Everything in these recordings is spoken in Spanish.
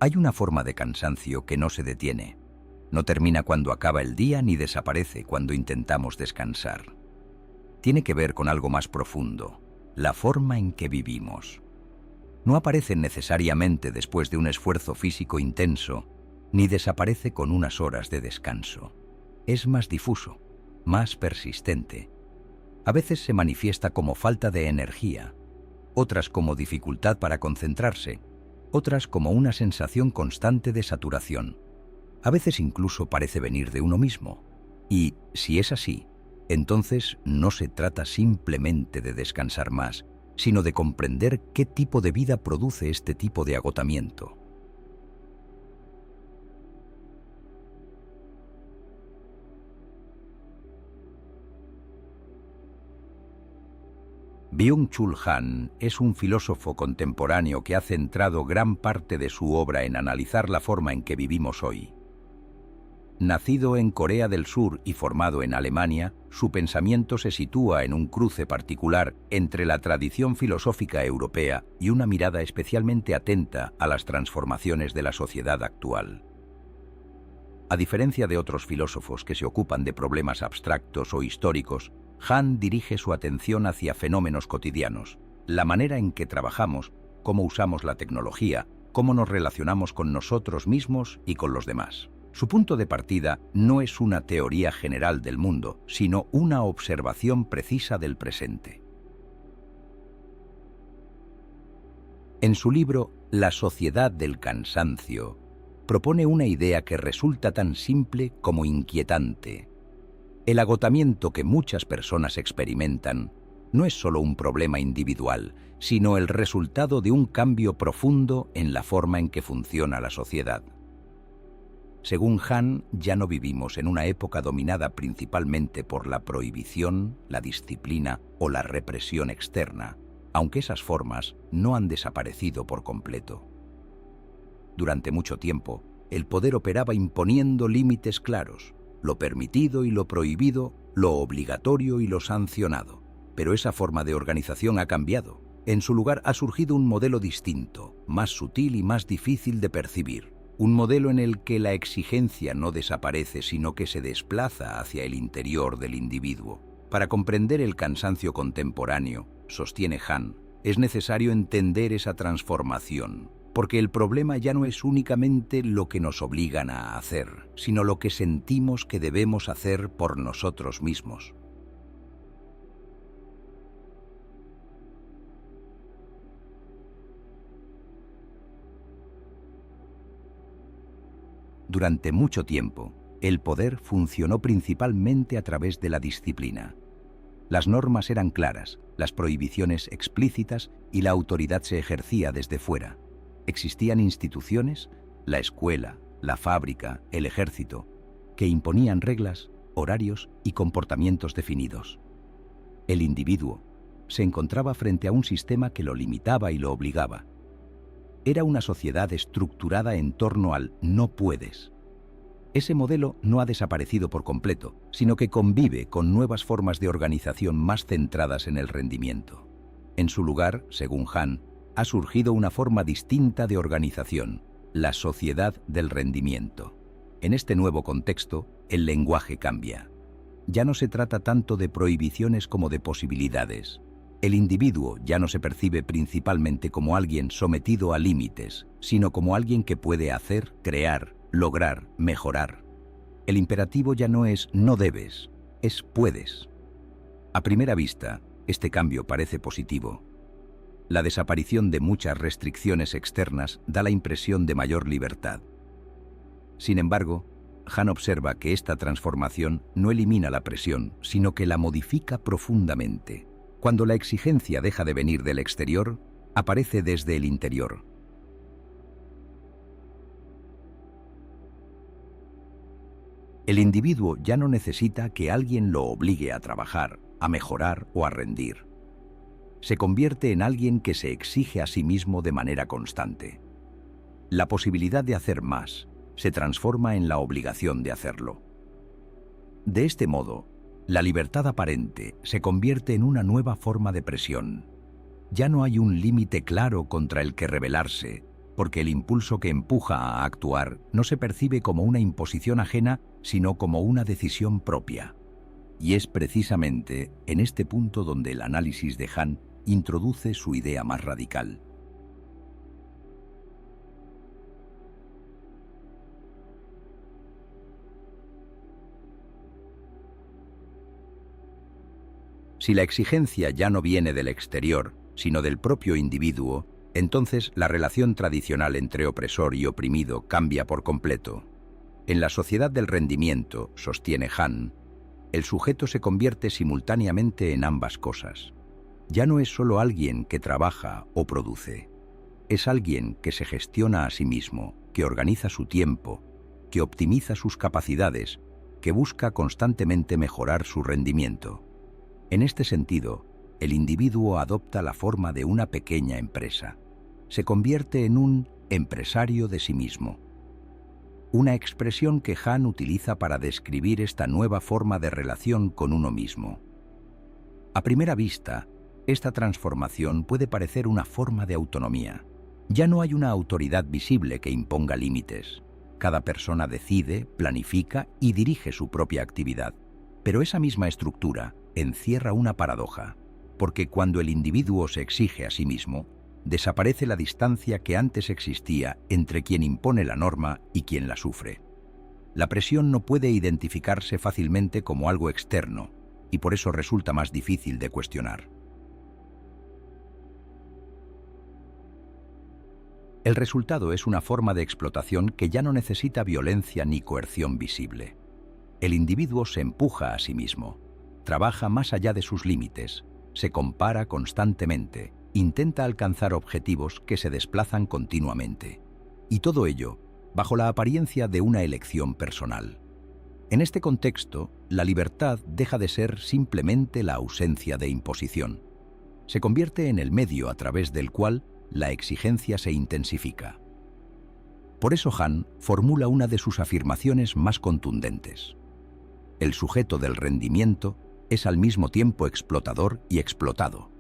Hay una forma de cansancio que no se detiene. No termina cuando acaba el día ni desaparece cuando intentamos descansar. Tiene que ver con algo más profundo, la forma en que vivimos. No aparece necesariamente después de un esfuerzo físico intenso, ni desaparece con unas horas de descanso. Es más difuso, más persistente. A veces se manifiesta como falta de energía, otras como dificultad para concentrarse, otras como una sensación constante de saturación. A veces incluso parece venir de uno mismo. Y, si es así, entonces no se trata simplemente de descansar más, sino de comprender qué tipo de vida produce este tipo de agotamiento. Byung-Chul Han es un filósofo contemporáneo que ha centrado gran parte de su obra en analizar la forma en que vivimos hoy. Nacido en Corea del Sur y formado en Alemania, su pensamiento se sitúa en un cruce particular entre la tradición filosófica europea y una mirada especialmente atenta a las transformaciones de la sociedad actual. A diferencia de otros filósofos que se ocupan de problemas abstractos o históricos, Han dirige su atención hacia fenómenos cotidianos, la manera en que trabajamos, cómo usamos la tecnología, cómo nos relacionamos con nosotros mismos y con los demás. Su punto de partida no es una teoría general del mundo, sino una observación precisa del presente. En su libro La sociedad del cansancio, propone una idea que resulta tan simple como inquietante. El agotamiento que muchas personas experimentan no es solo un problema individual, sino el resultado de un cambio profundo en la forma en que funciona la sociedad. Según Han, ya no vivimos en una época dominada principalmente por la prohibición, la disciplina o la represión externa, aunque esas formas no han desaparecido por completo. Durante mucho tiempo, el poder operaba imponiendo límites claros, lo permitido y lo prohibido, lo obligatorio y lo sancionado. Pero esa forma de organización ha cambiado. En su lugar ha surgido un modelo distinto, más sutil y más difícil de percibir. Un modelo en el que la exigencia no desaparece, sino que se desplaza hacia el interior del individuo. Para comprender el cansancio contemporáneo, sostiene Han, es necesario entender esa transformación, porque el problema ya no es únicamente lo que nos obligan a hacer, sino lo que sentimos que debemos hacer por nosotros mismos. Durante mucho tiempo, el poder funcionó principalmente a través de la disciplina. Las normas eran claras, las prohibiciones explícitas y la autoridad se ejercía desde fuera. Existían instituciones, la escuela, la fábrica, el ejército, que imponían reglas, horarios y comportamientos definidos. El individuo se encontraba frente a un sistema que lo limitaba y lo obligaba. Era una sociedad estructurada en torno al no puedes. Ese modelo no ha desaparecido por completo, sino que convive con nuevas formas de organización más centradas en el rendimiento. En su lugar, según Han, ha surgido una forma distinta de organización, la sociedad del rendimiento. En este nuevo contexto, el lenguaje cambia. Ya no se trata tanto de prohibiciones como de posibilidades. El individuo ya no se percibe principalmente como alguien sometido a límites, sino como alguien que puede hacer, crear, lograr, mejorar. El imperativo ya no es no debes, es puedes. A primera vista, este cambio parece positivo. La desaparición de muchas restricciones externas da la impresión de mayor libertad. Sin embargo, Han observa que esta transformación no elimina la presión, sino que la modifica profundamente. Cuando la exigencia deja de venir del exterior, aparece desde el interior. El individuo ya no necesita que alguien lo obligue a trabajar, a mejorar o a rendir. Se convierte en alguien que se exige a sí mismo de manera constante. La posibilidad de hacer más se transforma en la obligación de hacerlo. De este modo, la libertad aparente se convierte en una nueva forma de presión. Ya no hay un límite claro contra el que rebelarse porque el impulso que empuja a actuar no se percibe como una imposición ajena, sino como una decisión propia. Y es precisamente en este punto donde el análisis de Han introduce su idea más radical. Si la exigencia ya no viene del exterior, sino del propio individuo, entonces la relación tradicional entre opresor y oprimido cambia por completo. En la sociedad del rendimiento, sostiene Han, el sujeto se convierte simultáneamente en ambas cosas. Ya no es solo alguien que trabaja o produce, es alguien que se gestiona a sí mismo, que organiza su tiempo, que optimiza sus capacidades, que busca constantemente mejorar su rendimiento. En este sentido, el individuo adopta la forma de una pequeña empresa. Se convierte en un empresario de sí mismo. Una expresión que Han utiliza para describir esta nueva forma de relación con uno mismo. A primera vista, esta transformación puede parecer una forma de autonomía. Ya no hay una autoridad visible que imponga límites. Cada persona decide, planifica y dirige su propia actividad. Pero esa misma estructura encierra una paradoja, porque cuando el individuo se exige a sí mismo, desaparece la distancia que antes existía entre quien impone la norma y quien la sufre. La presión no puede identificarse fácilmente como algo externo, y por eso resulta más difícil de cuestionar. El resultado es una forma de explotación que ya no necesita violencia ni coerción visible. El individuo se empuja a sí mismo, trabaja más allá de sus límites, se compara constantemente, intenta alcanzar objetivos que se desplazan continuamente. Y todo ello bajo la apariencia de una elección personal. En este contexto, la libertad deja de ser simplemente la ausencia de imposición. Se convierte en el medio a través del cual la exigencia se intensifica. Por eso Han formula una de sus afirmaciones más contundentes. El sujeto del rendimiento es al mismo tiempo explotador y explotado.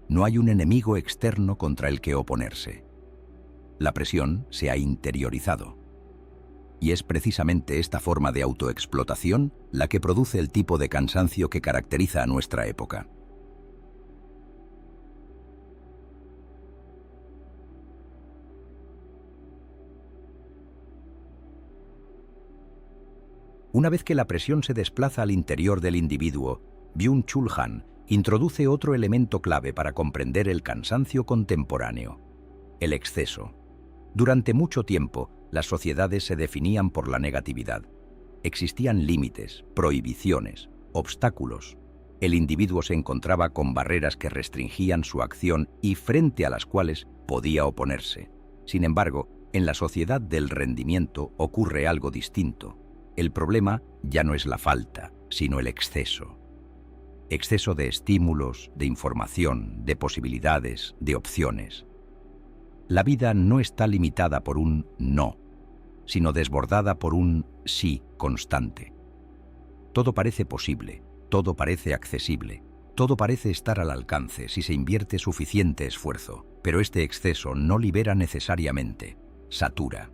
No hay un enemigo externo contra el que oponerse. La presión se ha interiorizado. Y es precisamente esta forma de autoexplotación la que produce el tipo de cansancio que caracteriza a nuestra época. Una vez que la presión se desplaza al interior del individuo, Byung-Chul Han introduce otro elemento clave para comprender el cansancio contemporáneo: el exceso. Durante mucho tiempo, las sociedades se definían por la negatividad. Existían límites, prohibiciones, obstáculos. El individuo se encontraba con barreras que restringían su acción y frente a las cuales podía oponerse. Sin embargo, en la sociedad del rendimiento ocurre algo distinto. El problema ya no es la falta, sino el exceso. Exceso de estímulos, de información, de posibilidades, de opciones. La vida no está limitada por un no, sino desbordada por un sí constante. Todo parece posible, todo parece accesible, todo parece estar al alcance si se invierte suficiente esfuerzo, pero este exceso no libera necesariamente, satura.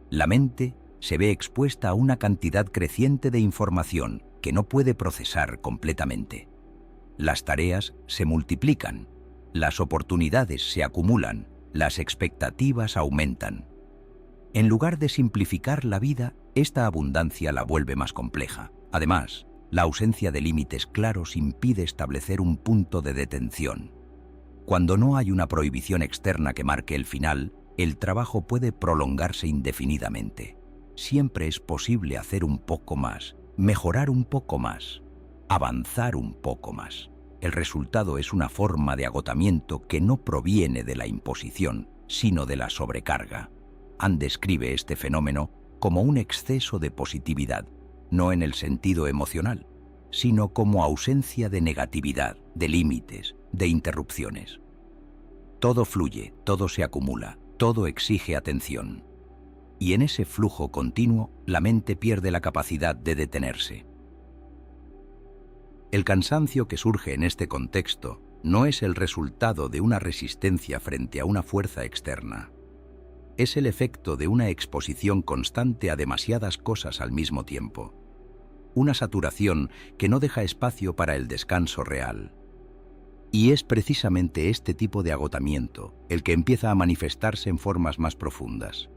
La mente se ve expuesta a una cantidad creciente de información que no puede procesar completamente. Las tareas se multiplican, las oportunidades se acumulan, las expectativas aumentan. En lugar de simplificar la vida, esta abundancia la vuelve más compleja. Además, la ausencia de límites claros impide establecer un punto de detención. Cuando no hay una prohibición externa que marque el final, el trabajo puede prolongarse indefinidamente. Siempre es posible hacer un poco más, mejorar un poco más, avanzar un poco más. El resultado es una forma de agotamiento que no proviene de la imposición, sino de la sobrecarga. Han describe este fenómeno como un exceso de positividad, no en el sentido emocional, sino como ausencia de negatividad, de límites, de interrupciones. Todo fluye, todo se acumula, todo exige atención. Y en ese flujo continuo, la mente pierde la capacidad de detenerse. El cansancio que surge en este contexto no es el resultado de una resistencia frente a una fuerza externa. Es el efecto de una exposición constante a demasiadas cosas al mismo tiempo. Una saturación que no deja espacio para el descanso real. Y es precisamente este tipo de agotamiento el que empieza a manifestarse en formas más profundas.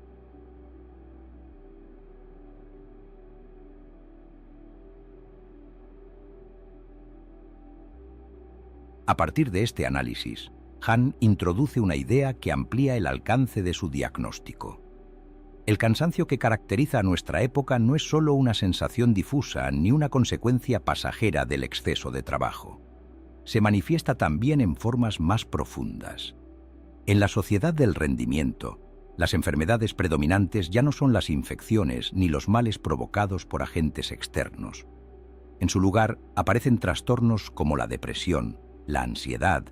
A partir de este análisis, Hahn introduce una idea que amplía el alcance de su diagnóstico. El cansancio que caracteriza a nuestra época no es solo una sensación difusa ni una consecuencia pasajera del exceso de trabajo. Se manifiesta también en formas más profundas. En la sociedad del rendimiento, las enfermedades predominantes ya no son las infecciones ni los males provocados por agentes externos. En su lugar aparecen trastornos como la depresión, la ansiedad,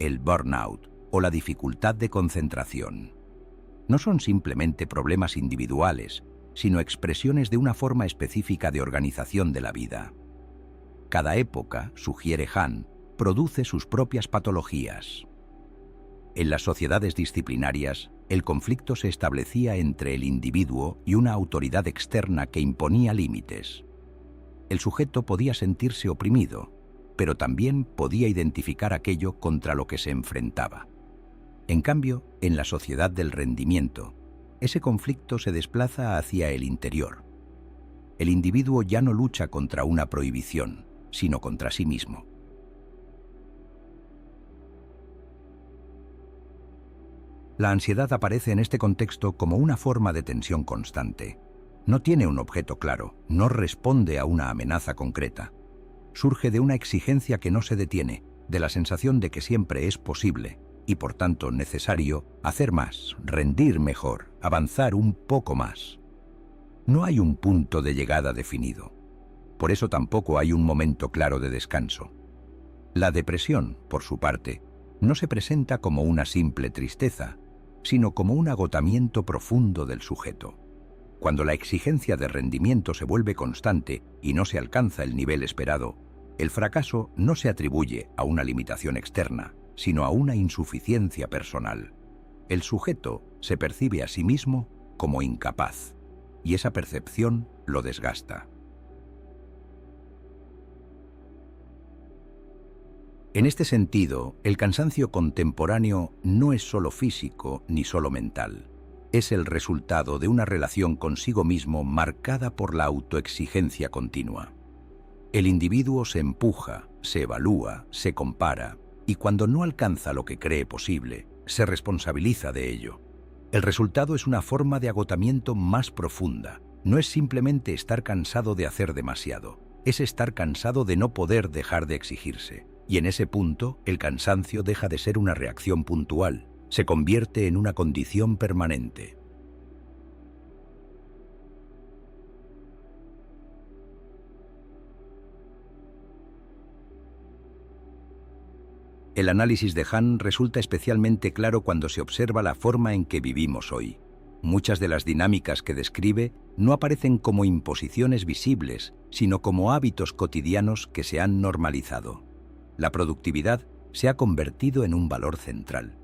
el burnout o la dificultad de concentración. No son simplemente problemas individuales, sino expresiones de una forma específica de organización de la vida. Cada época, sugiere Hahn, produce sus propias patologías. En las sociedades disciplinarias, el conflicto se establecía entre el individuo y una autoridad externa que imponía límites. El sujeto podía sentirse oprimido, pero también podía identificar aquello contra lo que se enfrentaba. En cambio, en la sociedad del rendimiento, ese conflicto se desplaza hacia el interior. El individuo ya no lucha contra una prohibición, sino contra sí mismo. La ansiedad aparece en este contexto como una forma de tensión constante. No tiene un objeto claro, no responde a una amenaza concreta. Surge de una exigencia que no se detiene, de la sensación de que siempre es posible, y por tanto necesario, hacer más, rendir mejor, avanzar un poco más. No hay un punto de llegada definido. Por eso tampoco hay un momento claro de descanso. La depresión, por su parte, no se presenta como una simple tristeza, sino como un agotamiento profundo del sujeto. Cuando la exigencia de rendimiento se vuelve constante y no se alcanza el nivel esperado, el fracaso no se atribuye a una limitación externa, sino a una insuficiencia personal. El sujeto se percibe a sí mismo como incapaz, y esa percepción lo desgasta. En este sentido, el cansancio contemporáneo no es solo físico ni solo mental. Es el resultado de una relación consigo mismo marcada por la autoexigencia continua. El individuo se empuja, se evalúa, se compara, y cuando no alcanza lo que cree posible, se responsabiliza de ello. El resultado es una forma de agotamiento más profunda. No es simplemente estar cansado de hacer demasiado, es estar cansado de no poder dejar de exigirse. Y en ese punto, el cansancio deja de ser una reacción puntual, se convierte en una condición permanente. El análisis de Hahn resulta especialmente claro cuando se observa la forma en que vivimos hoy. Muchas de las dinámicas que describe no aparecen como imposiciones visibles, sino como hábitos cotidianos que se han normalizado. La productividad se ha convertido en un valor central,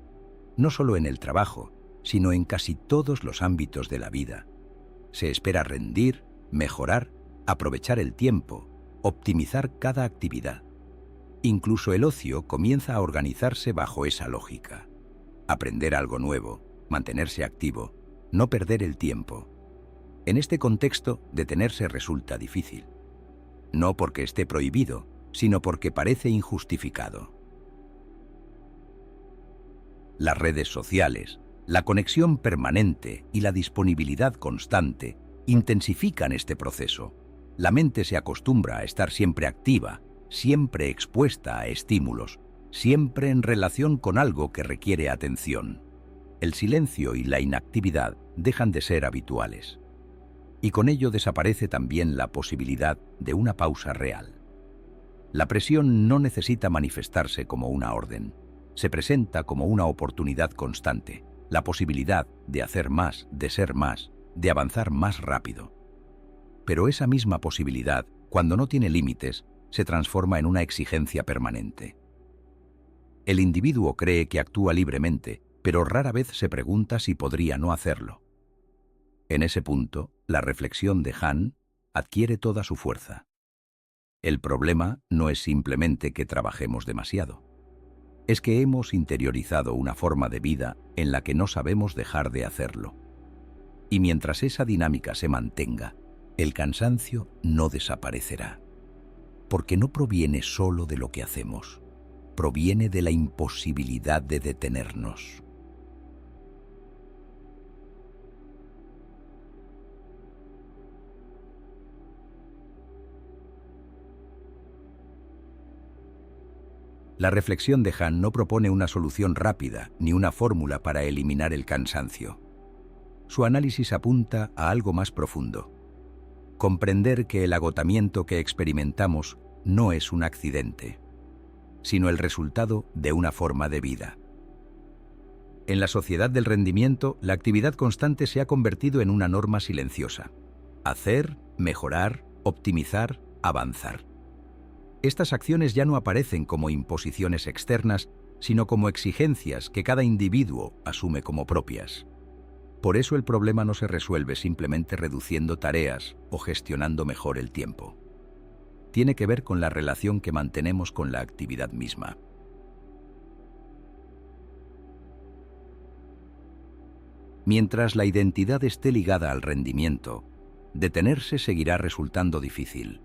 no solo en el trabajo, sino en casi todos los ámbitos de la vida. Se espera rendir, mejorar, aprovechar el tiempo, optimizar cada actividad. Incluso el ocio comienza a organizarse bajo esa lógica. Aprender algo nuevo, mantenerse activo, no perder el tiempo. En este contexto, detenerse resulta difícil. No porque esté prohibido, sino porque parece injustificado. Las redes sociales, la conexión permanente y la disponibilidad constante intensifican este proceso. La mente se acostumbra a estar siempre activa, siempre expuesta a estímulos, siempre en relación con algo que requiere atención. El silencio y la inactividad dejan de ser habituales. Y con ello desaparece también la posibilidad de una pausa real. La presión no necesita manifestarse como una orden. Se presenta como una oportunidad constante, la posibilidad de hacer más, de ser más, de avanzar más rápido. Pero esa misma posibilidad, cuando no tiene límites, se transforma en una exigencia permanente. El individuo cree que actúa libremente, pero rara vez se pregunta si podría no hacerlo. En ese punto, la reflexión de Han adquiere toda su fuerza. El problema no es simplemente que trabajemos demasiado. Es que hemos interiorizado una forma de vida en la que no sabemos dejar de hacerlo. Y mientras esa dinámica se mantenga, el cansancio no desaparecerá. Porque no proviene solo de lo que hacemos, proviene de la imposibilidad de detenernos. La reflexión de Han no propone una solución rápida ni una fórmula para eliminar el cansancio. Su análisis apunta a algo más profundo. Comprender que el agotamiento que experimentamos no es un accidente, sino el resultado de una forma de vida. En la sociedad del rendimiento, la actividad constante se ha convertido en una norma silenciosa. Hacer, mejorar, optimizar, avanzar. Estas acciones ya no aparecen como imposiciones externas, sino como exigencias que cada individuo asume como propias. Por eso el problema no se resuelve simplemente reduciendo tareas o gestionando mejor el tiempo. Tiene que ver con la relación que mantenemos con la actividad misma. Mientras la identidad esté ligada al rendimiento, detenerse seguirá resultando difícil.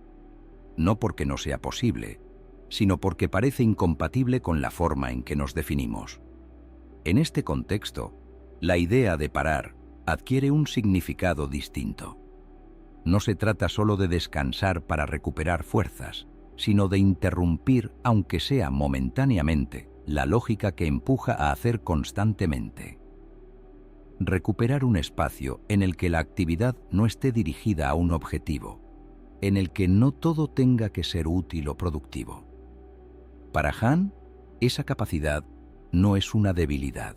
No porque no sea posible, sino porque parece incompatible con la forma en que nos definimos. En este contexto, la idea de parar adquiere un significado distinto. No se trata solo de descansar para recuperar fuerzas, sino de interrumpir, aunque sea momentáneamente, la lógica que empuja a hacer constantemente. Recuperar un espacio en el que la actividad no esté dirigida a un objetivo, en el que no todo tenga que ser útil o productivo. Para Han, esa capacidad no es una debilidad,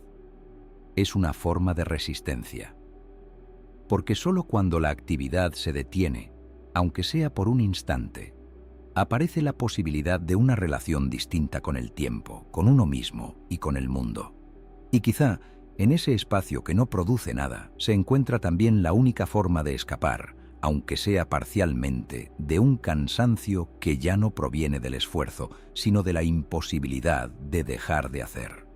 es una forma de resistencia. Porque solo cuando la actividad se detiene, aunque sea por un instante, aparece la posibilidad de una relación distinta con el tiempo, con uno mismo y con el mundo. Y quizá, en ese espacio que no produce nada, se encuentra también la única forma de escapar, aunque sea parcialmente, de un cansancio que ya no proviene del esfuerzo, sino de la imposibilidad de dejar de hacer.